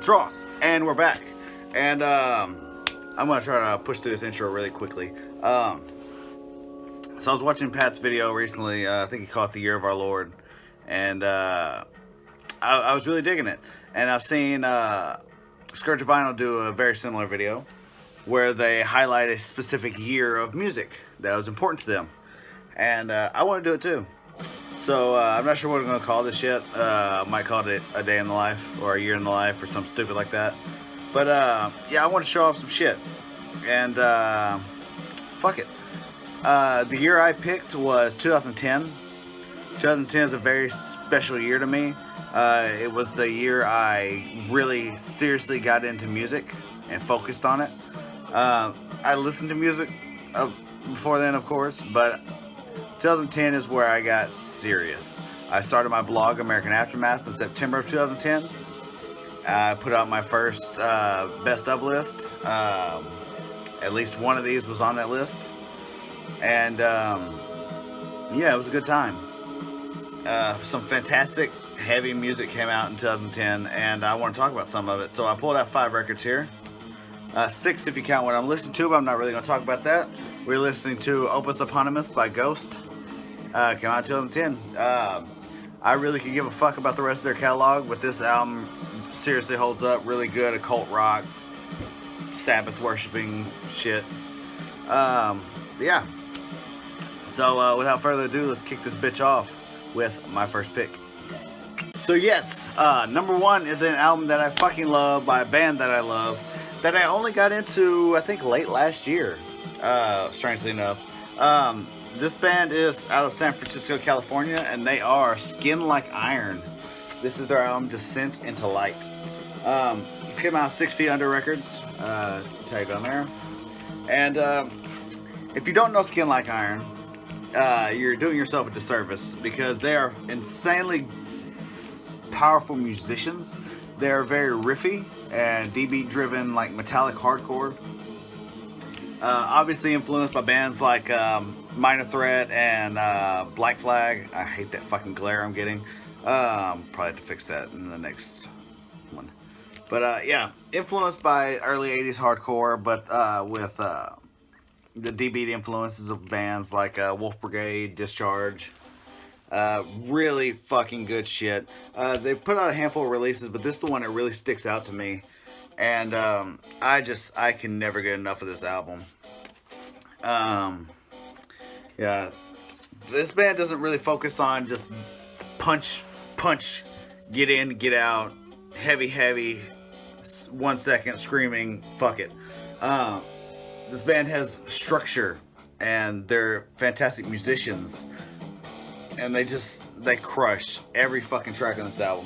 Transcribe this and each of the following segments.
Dross, and we're back. And I'm gonna try to push through this intro really quickly. So I was watching Pat's video recently. I think he called it the Year of Our Lord, and I was really digging it. And I've seen Scourge of Vinyl do a very similar video where they highlight a specific year of music that was important to them, and I want to do it too. So I'm not sure what I'm going to call this yet. I might call it a day in the life or a year in the life or something stupid like that. But yeah, I want to show off some shit. And fuck it. The year I picked was 2010. 2010 is a very special year to me. It was the year I really seriously got into music and focused on it. I listened to music before then, of course, but 2010 is where I got serious. I started my blog, American Aftermath, in September of 2010. I put out my first best of list. At least one of these was on that list. And yeah, it was a good time. Some fantastic heavy music came out in 2010, and I want to talk about some of it. So I pulled out 5 records here. 6 if you count what I'm listening to, but I'm not really going to talk about that. We're listening to Opus Eponymous by Ghost. Came out in 2010. I really could give a fuck about the rest of their catalog, but this album seriously holds up. Really good occult rock, Sabbath worshipping shit. Yeah. So without further ado, let's kick this bitch off with my first pick. So yes, number 1 is an album that I fucking love by a band that I love, that I only got into, I think, late last year, strangely enough. This band is out of San Francisco, California, and they are Skin Like Iron. This is their album, Descent into Light. This came out 6 Feet Under Records, tagged on there. And if you don't know Skin Like Iron, you're doing yourself a disservice, because they are insanely powerful musicians. They're very riffy and D-beat driven, like metallic hardcore. Obviously influenced by bands like Minor Threat and Black Flag. I hate that fucking glare I'm getting. Probably have to fix that in the next one. But yeah, influenced by early 80s hardcore, but with the D-beat influences of bands like Wolf Brigade, Discharge. Really fucking good shit. They put out a handful of releases, but this is the one that really sticks out to me. And I can never get enough of this album. Yeah, this band doesn't really focus on just punch, get in, get out, heavy, 1 second screaming, fuck it. This band has structure, and they're fantastic musicians, and they crush every fucking track on this album.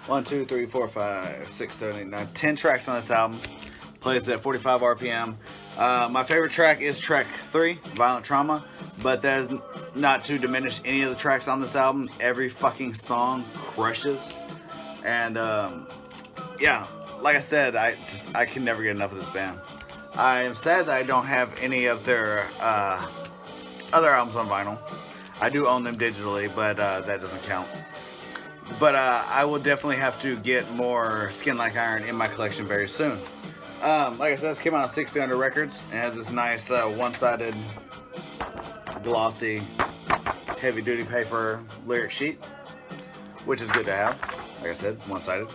1, 2, 3, 4, 5, 6, 7, 8, 9, 10 tracks on this album. Plays at 45 RPM. My favorite track is track 3, Violent Trauma, but that is not to diminish any of the tracks on this album. Every fucking song crushes. And yeah, like I said, I can never get enough of this band. I am sad that I don't have any of their other albums on vinyl. I do own them digitally, but that doesn't count. But I will definitely have to get more Skin Like Iron in my collection very soon. Like I said, this came out on 6 Feet Under Records. It has this nice one-sided, glossy, heavy-duty paper lyric sheet, which is good to have. Like I said, one-sided.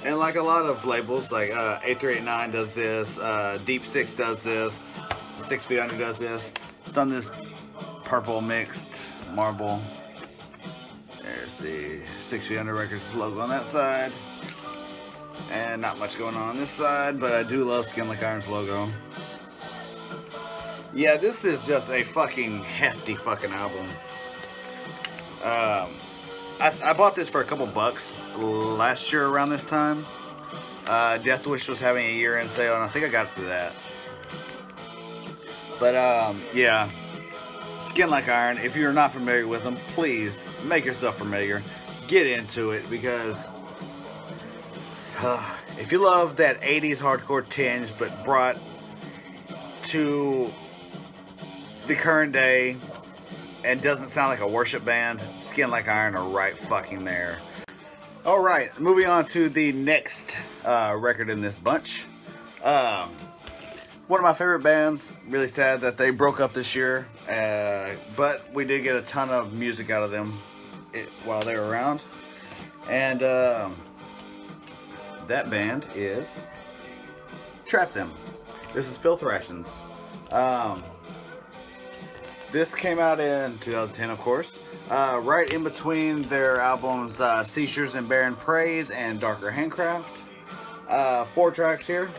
And like a lot of labels, like 8389 does this, Deep Six does this, 6 Feet Under does this. It's on this purple mixed marble. There's the 6 Feet Under Records logo on that side. And not much going on this side, but I do love Skin Like Iron's logo. Yeah, this is just a fucking hefty fucking album. I bought this for a couple bucks last year around this time. Death Wish was having a year-end sale, and I think I got it through that. But yeah, Skin Like Iron. If you're not familiar with them, please make yourself familiar. Get into it, because if you love that 80s hardcore tinge, but brought to the current day and doesn't sound like a worship band. Skin Like Iron are right fucking there. Alright, moving on to the next record in this bunch. One of my favorite bands. Really sad that they broke up this year, but we did get a ton of music out of them while they were around. And that band is Trap Them. This is Filth Rations. This came out in 2010, of course, right in between their albums Seizures and Barren Praise and Darker Handcraft. 4 tracks here,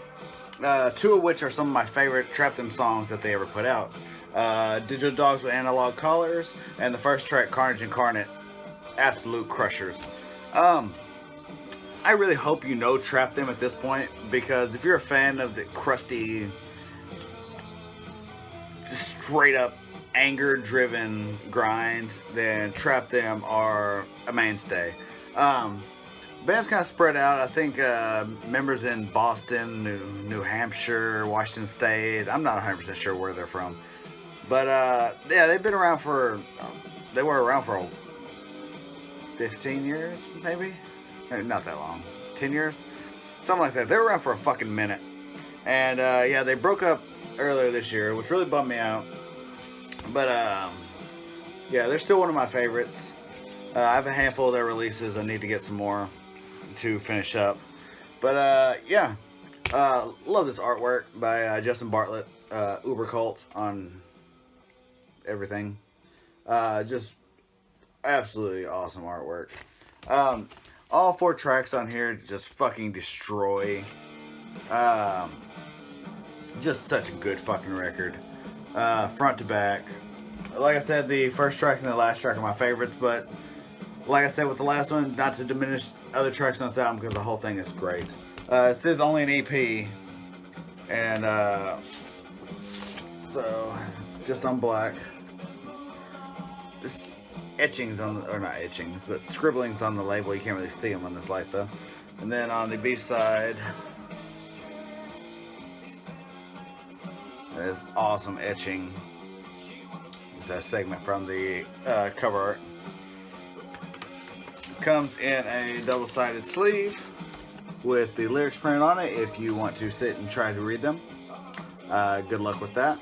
2 of which are some of my favorite Trap Them songs that they ever put out. Digital Dogs with Analog Collars, and the first track, Carnage Incarnate, absolute crushers. I really hope you know Trap Them at this point, because if you're a fan of the crusty, just straight up anger-driven grind, then Trap Them are a mainstay. Band's kind of spread out. I think members in Boston, New Hampshire, Washington State. I'm not 100% sure where they're from, but yeah, they've been around for. They were around for 15 years, maybe. Not that long. 10 years, something like that. They were around for a fucking minute, and yeah, they broke up earlier this year, which really bummed me out. But yeah, they're still one of my favorites. I have a handful of their releases. I need to get some more to finish up. But yeah, love this artwork by Justin Bartlett, Uber Cult on everything. Just absolutely awesome artwork. All 4 tracks on here just fucking destroy. Just such a good fucking record. Front to back. Like I said, the first track and the last track are my favorites, but like I said with the last one, not to diminish other tracks on this album, because the whole thing is great. This is only an EP, and so just on black. This etchings on the, or not etchings, but scribblings on the label. You can't really see them on this light though. And then on the B side, this awesome etching. It's a segment from the cover art. Comes in a double-sided sleeve with the lyrics printed on it if you want to sit and try to read them. Good luck with that.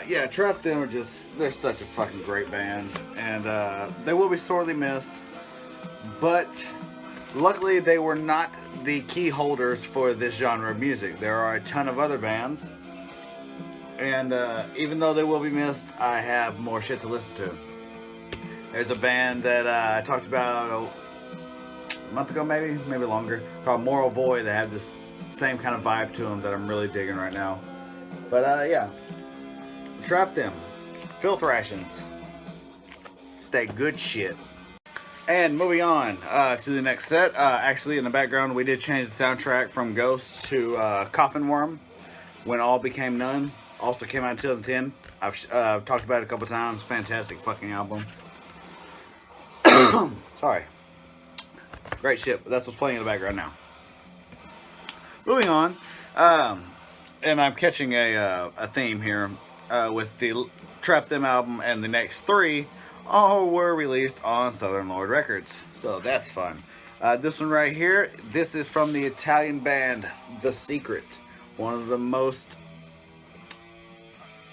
Yeah, Trap Them are just, they're such a fucking great band, and they will be sorely missed, but luckily they were not the key holders for this genre of music. There are a ton of other bands, and even though they will be missed, I have more shit to listen to. There's a band that I talked about a month ago, maybe longer, called Moral Void, that have this same kind of vibe to them that I'm really digging right now. But yeah, Trap Them, Filth Rations. It's that good shit. And moving on to the next set. Actually, in the background, we did change the soundtrack from Ghost to Coffin Worm, When All Became None. Also came out in 2010. I've talked about it a couple times. Fantastic fucking album. Sorry. Great shit, but that's what's playing in the background now. Moving on. And I'm catching a theme here with the Trap Them album, and the next 3 all were released on Southern Lord Records. So that's fun. This one right here, this is from the Italian band The Secret. One of the most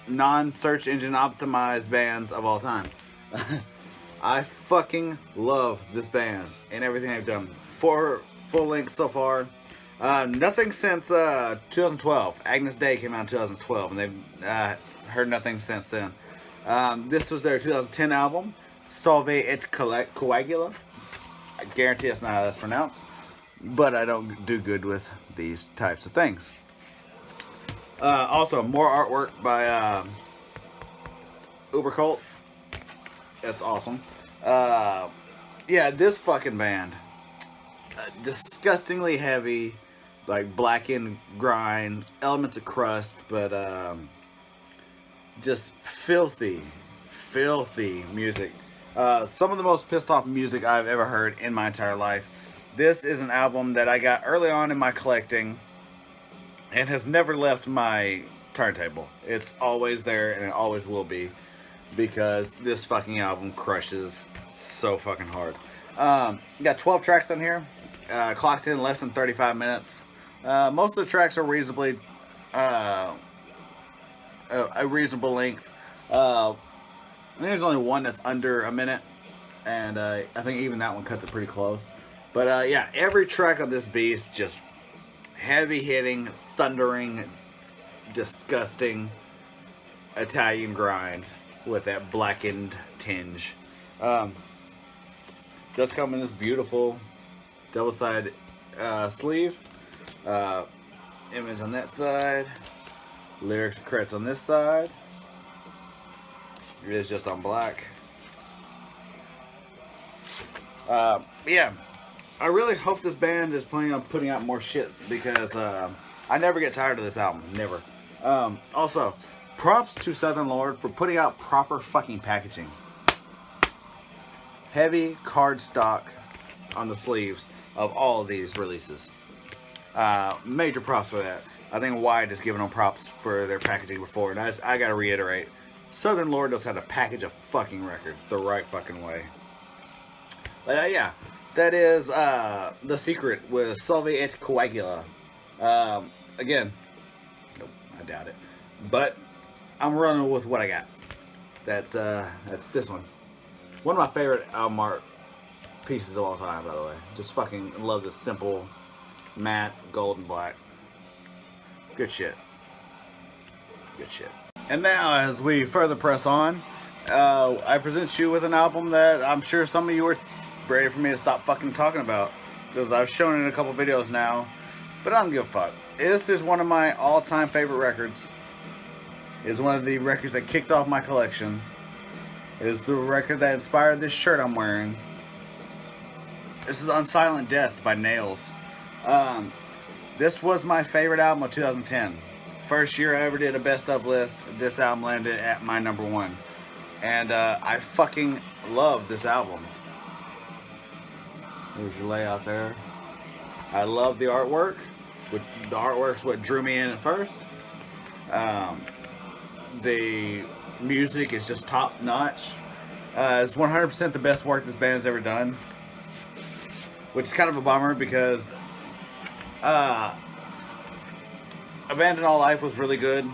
non-search engine optimized bands of all time. I fucking love this band and everything they've done. 4 full lengths so far. Nothing since 2012. Agnes Day came out in 2012, and they've heard nothing since then. This was their 2010 album, Salve et Coagula. I guarantee that's not how that's pronounced, but I don't do good with these types of things. Also, more artwork by Uber Cult. That's awesome. Yeah, this fucking band, disgustingly heavy, like blackened grind, elements of crust, but just filthy music. Some of the most pissed off music I've ever heard in my entire life. This is an album that I got early on in my collecting and has never left my turntable. It's always there, and it always will be. because this fucking album crushes so fucking hard. Got 12 tracks on here. Clocks in less than 35 minutes. Most of the tracks are reasonably a reasonable length. I think there's only one that's under a minute, and I think even that one cuts it pretty close. But yeah, every track on this beast just heavy hitting, thundering, disgusting Italian grind with that blackened tinge. Does come in this beautiful double-sided sleeve. Image on that side. Lyrics and credits on this side. It is just on black. Yeah, I really hope this band is planning on putting out more shit because I never get tired of this album. Never. Also, props to Southern Lord for putting out proper fucking packaging. Heavy cardstock on the sleeves of all of these releases. Major props for that. I think Wyatt has given them props for their packaging before, and I gotta reiterate, Southern Lord knows how to package a fucking record the right fucking way. But yeah, that is The Secret with Salve et Coagula. Again, nope, I doubt it. But I'm running with what I got. That's this one. One of my favorite album art pieces of all time, by the way. Just fucking love this simple, matte, gold and black. Good shit. Good shit. And now, as we further press on, I present you with an album that I'm sure some of you are ready for me to stop fucking talking about, because I've shown it in a couple videos now, but I don't give a fuck. This is one of my all-time favorite records. It's one of the records that kicked off my collection. It is the record that inspired this shirt I'm wearing. This is Unsilent Death by Nails. This was my favorite album of 2010. First year I ever did a best of list, this album landed at my number one. And I fucking love this album. There's your layout there. I love the artwork. The artwork's what drew me in at first. The music is just top notch. It's 100% the best work this band has ever done. Which is kind of a bummer because Abandon All Life was really good.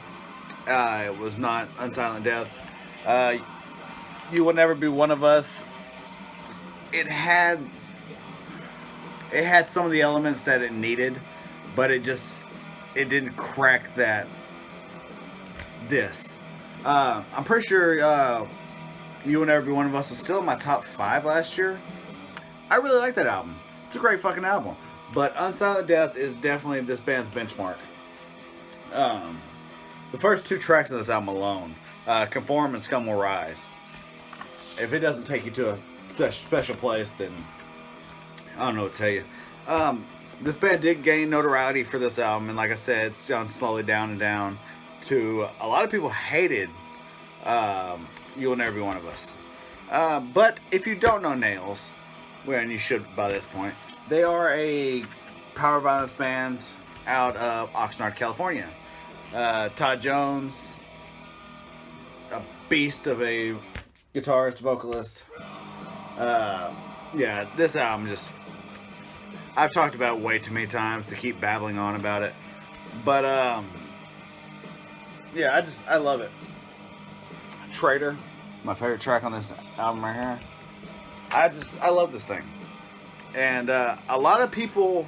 It was not Unsilent Death. You Will Never Be One of Us. It had some of the elements that it needed, but it didn't crack that. I'm pretty sure You Will Never Be One of Us was still in my top 5 last year. I really like that album. It's a great fucking album. But Unsilent Death is definitely this band's benchmark. The first 2 tracks of this album alone, Conform and Scum Will Rise. If it doesn't take you to a special place, then I don't know what to tell you. This band did gain notoriety for this album, and like I said, it's gone slowly down and down to a lot of people hated You Will Never Be One of Us. But if you don't know Nails, well, and you should by this point, they are a power violence band out of Oxnard, California. Todd Jones, a beast of a guitarist, vocalist. Yeah, this album just, I've talked about it way too many times to keep babbling on about it. But, yeah, I love it. Traitor, my favorite track on this album right here. I love this thing. And a lot of people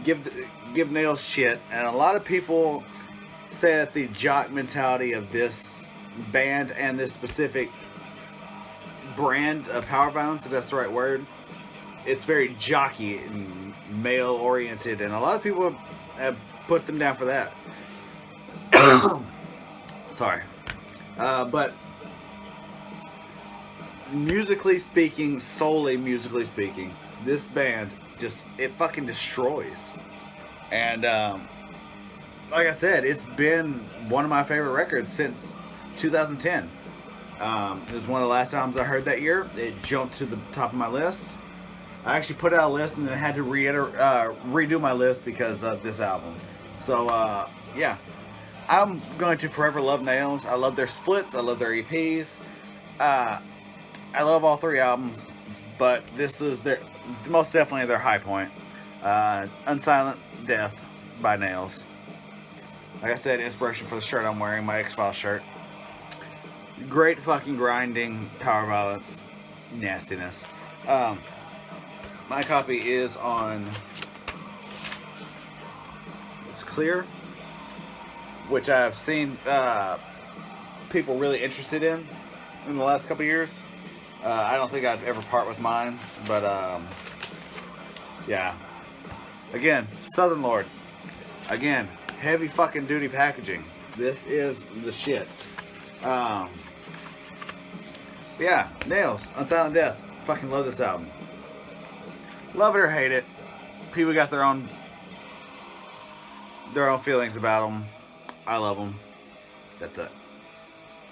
give Nails shit, and a lot of people say that the jock mentality of this band and this specific brand of power violence, if that's the right word, it's very jockey and male oriented, and a lot of people have put them down for that. Sorry. But musically speaking, solely musically speaking, this band it fucking destroys. And like I said, it's been one of my favorite records since 2010. It was one of the last albums I heard that year. It jumped to the top of my list. I actually put out a list and then had to redo my list because of this album. So yeah, I'm going to forever love Nails. I love their splits. I love their EPs. I love all 3 albums, but this is their most definitely their high point. Unsilent Death by Nails. Like I said, inspiration for the shirt I'm wearing, my X-Files shirt. Great fucking grinding, power ballads, nastiness. My copy is on It's Clear, which I've seen people really interested in the last couple years. I don't think I'd ever part with mine, but yeah. Again, Southern Lord. Again, heavy fucking duty packaging. This is the shit. Yeah, Nails, Unsilent Death. Fucking love this album. Love it or hate it. People got their own feelings about them. I love them. That's it.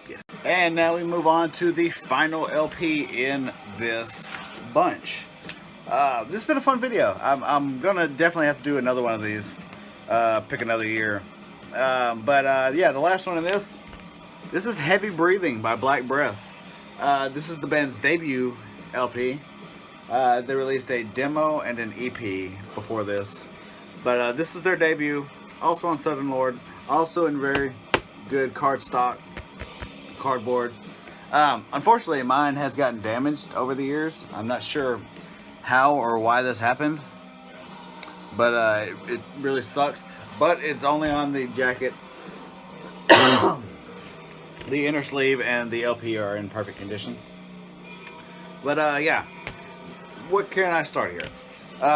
Yes. And now we move on to the final LP in this bunch. This has been a fun video. I'm gonna definitely have to do another one of these. Pick another year. Yeah, the last one in this is Heavy Breathing by Black Breath. This is the band's debut LP. They released a demo and an EP before this. But this is their debut. Also on Southern Lord. Also in very good cardboard. Unfortunately, mine has gotten damaged over the years. I'm not sure how or why this happened. But it really sucks. But it's only on the jacket. The inner sleeve and the LP are in perfect condition. But yeah, what can I start here?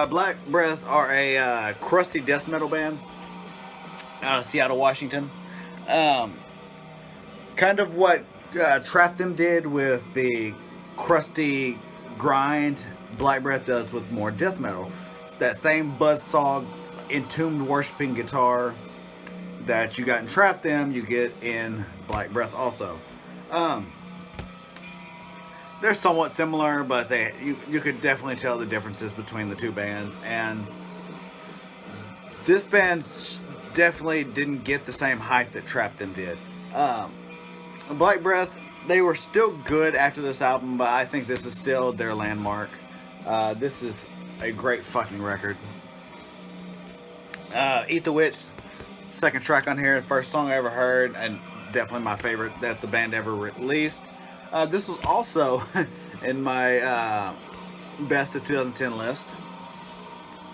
Black Breath are a crusty death metal band out of Seattle, Washington. Kind of what Trap Them did with the crusty grind, Black Breath does with more death metal. It's that same buzzsaw, entombed worshiping guitar that you got in Trap Them, you get in Black Breath also. They're somewhat similar, but you could definitely tell the differences between the two bands. And this band definitely didn't get the same hype that Trap Them did. Black Breath, they were still good after this album, but I think this is still their landmark. This is a great fucking record. Eat the Witch, second track on here, first song I ever heard, and definitely my favorite that the band ever released. This was also in my best of 2010 list.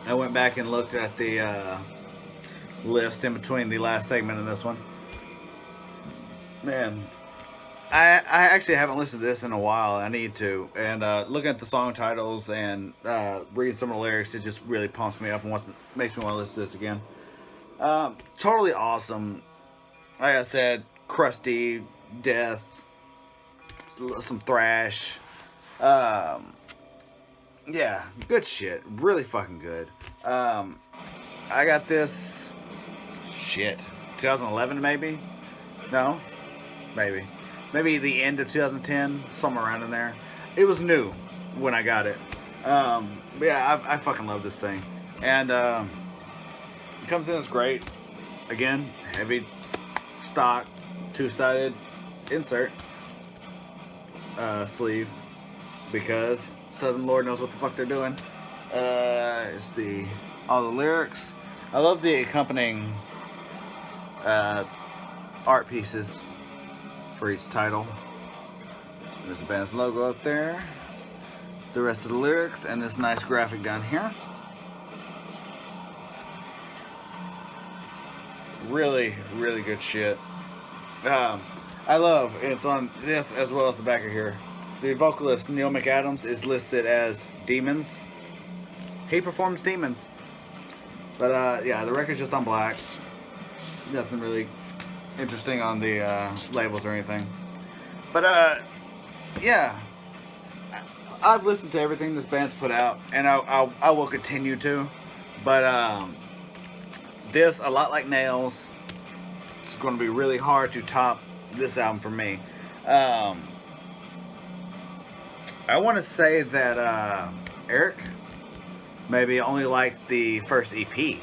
I went back and looked at the list in between the last segment and this one. Man, I actually haven't listened to this in a while. I need to. And looking at the song titles and reading some of the lyrics, it just really pumps me up and makes me want to listen to this again. Totally awesome. Like I said, crusty, death, some thrash. Yeah, good shit. Really fucking good. I got this, 2011 maybe? No? Maybe the end of 2010, somewhere around in there. It was new when I got it. But yeah, I fucking love this thing. And it comes in as great. Again, heavy stock, two-sided insert sleeve, because Southern Lord knows what the fuck they're doing. It's all the lyrics. I love the accompanying art pieces for each title. There's the band's logo up there, the rest of the lyrics, and this nice graphic down here. Really, really good shit. I love it's on this as well as the back of here. The vocalist Neil McAdams is listed as Demons. He performs Demons. But yeah, the record's just on black. Nothing really interesting on the labels or anything. But yeah, I've listened to everything this band's put out, and I will continue to. But this, a lot like Nails, it's going to be really hard to top this album for me. I want to say that Eric maybe only liked the first EP.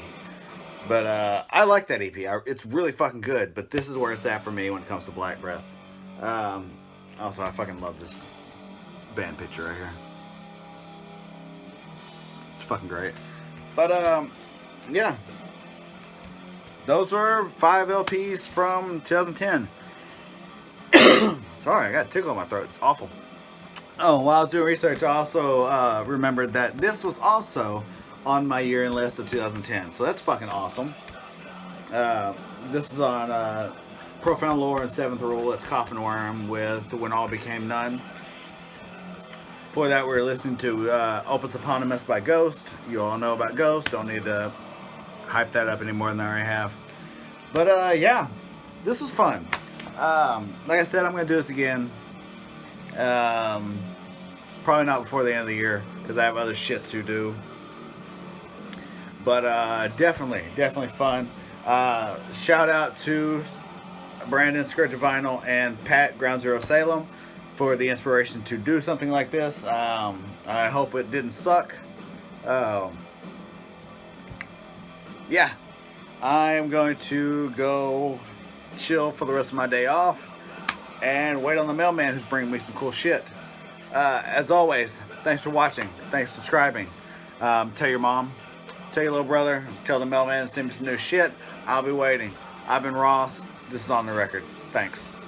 But I like that EP. It's really fucking good. But this is where it's at for me when it comes to Black Breath. Also, I fucking love this band picture right here. It's fucking great. But yeah, those were 5 LPs from 2010. Sorry, I got a tickle in my throat. It's awful. Oh, while I was doing research, I also remembered that this was also on my year-end list of 2010. So that's fucking awesome. This is on Profound Lore and Seventh Rule. It's Coffin Worm with When All Became None. Before that, we were listening to Opus Eponymous by Ghost. You all know about Ghost. Don't need to hype that up any more than I already have. But yeah, this was fun. Like I said, I'm going to do this again. Probably not before the end of the year because I have other shit to do. But definitely fun. Shout out to Brandon, Scourge of Vinyl, and Pat, Ground Zero Salem, for the inspiration to do something like this. I hope it didn't suck. Yeah, I'm going to go chill for the rest of my day off and wait on the mailman who's bringing me some cool shit. As always, thanks for watching. Thanks for subscribing. Tell your mom, tell your little brother, tell the mailman to send me some new shit. I'll be waiting. I've been Ross. This is On The Record. Thanks.